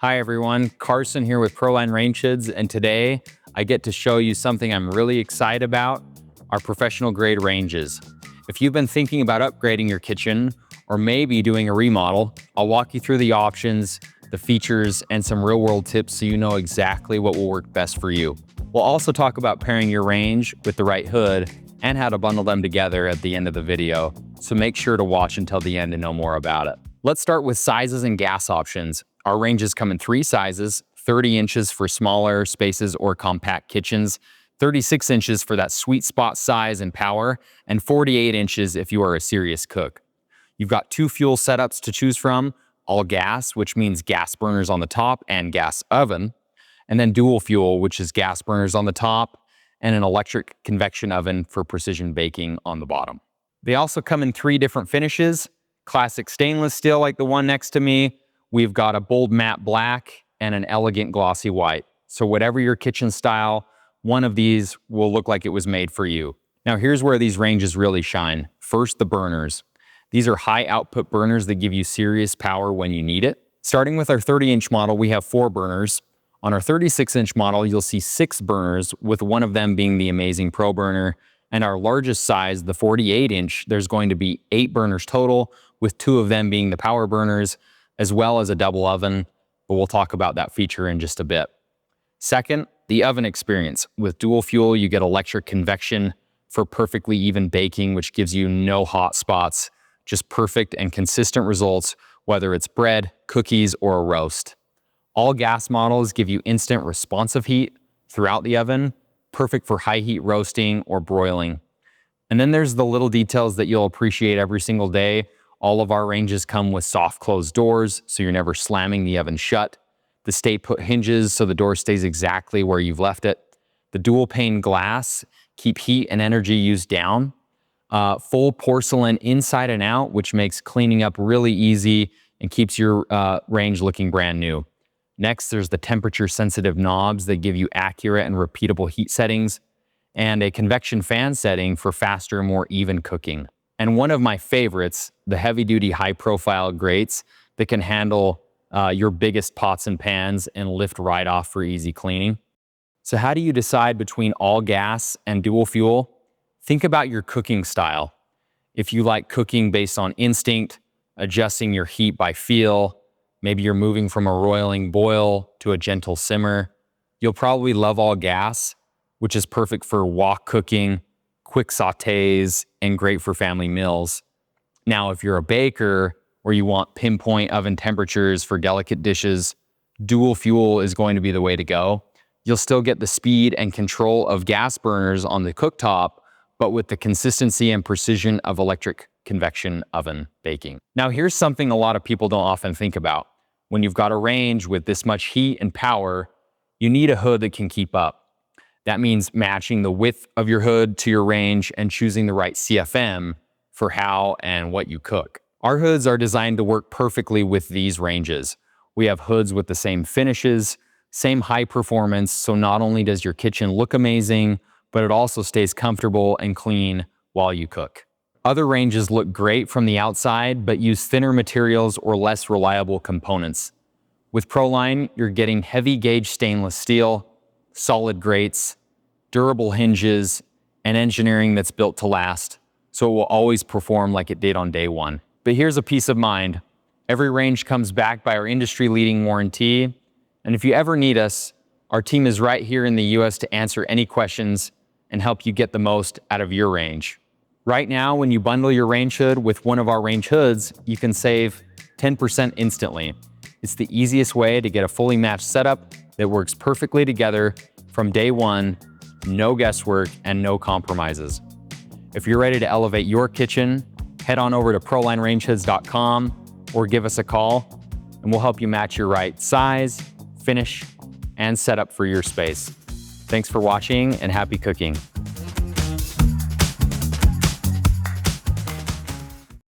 Hi everyone, Carson here with Proline Range Hoods, and today I get to show you something I'm really excited about, our professional grade ranges. If you've been thinking about upgrading your kitchen or maybe doing a remodel, I'll walk you through the options, the features, and some real world tips so you know exactly what will work best for you. We'll also talk about pairing your range with the right hood and how to bundle them together at the end of the video, so make sure to watch until the end to know more about it. Let's start with sizes and gas options. Our ranges come in 3 sizes, 30 inches for smaller spaces or compact kitchens, 36 inches for that sweet spot size and power, and 48 inches if you are a serious cook. You've got 2 fuel setups to choose from, all gas, which means gas burners on the top and gas oven, and then dual fuel, which is gas burners on the top and an electric convection oven for precision baking on the bottom. They also come in 3 different finishes, classic stainless steel like the one next to me. We've got a bold matte black and an elegant glossy white. So whatever your kitchen style, one of these will look like it was made for you. Now here's where these ranges really shine. First, the burners. These are high output burners that give you serious power when you need it. Starting with our 30-inch model, we have 4 burners. On our 36-inch model, you'll see 6 burners, with one of them being the amazing Pro burner. And our largest size, the 48-inch, there's going to be 8 burners total, with 2 of them being the power burners, as well as a double oven, but we'll talk about that feature in just a bit. Second, the oven experience. With dual fuel, you get electric convection for perfectly even baking, which gives you no hot spots, just perfect and consistent results, whether it's bread, cookies, or a roast. All gas models give you instant responsive heat throughout the oven, perfect for high heat roasting or broiling. And then there's the little details that you'll appreciate every single day. All of our ranges come with soft closed doors, so you're never slamming the oven shut. The stay put hinges, so the door stays exactly where you've left it. The dual pane glass keep heat and energy use down. Full porcelain inside and out, which makes cleaning up really easy and keeps your range looking brand new. Next, there's the temperature sensitive knobs that give you accurate and repeatable heat settings, and a convection fan setting for faster, more even cooking. And one of my favorites, the heavy-duty high-profile grates that can handle your biggest pots and pans and lift right off for easy cleaning. So how do you decide between all gas and dual fuel? Think about your cooking style. If you like cooking based on instinct, adjusting your heat by feel, maybe you're moving from a roiling boil to a gentle simmer, you'll probably love all gas, which is perfect for wok cooking, quick sautés, and great for family meals. Now, if you're a baker or you want pinpoint oven temperatures for delicate dishes, dual fuel is going to be the way to go. You'll still get the speed and control of gas burners on the cooktop, but with the consistency and precision of electric convection oven baking. Now, here's something a lot of people don't often think about. When you've got a range with this much heat and power, you need a hood that can keep up. That means matching the width of your hood to your range and choosing the right CFM for how and what you cook. Our hoods are designed to work perfectly with these ranges. We have hoods with the same finishes, same high performance, so not only does your kitchen look amazing, but it also stays comfortable and clean while you cook. Other ranges look great from the outside, but use thinner materials or less reliable components. With Proline, you're getting heavy gauge stainless steel, solid grates, durable hinges, and engineering that's built to last, so it will always perform like it did on day one. But here's a peace of mind. Every range comes backed by our industry-leading warranty, and if you ever need us, our team is right here in the US to answer any questions and help you get the most out of your range. Right now, when you bundle your range hood with one of our range hoods, you can save 10% instantly. It's the easiest way to get a fully matched setup that works perfectly together from day one, no guesswork and no compromises. If you're ready to elevate your kitchen, head on over to ProlineRangeHoods.com or give us a call and we'll help you match your right size, finish, and setup for your space. Thanks for watching and happy cooking.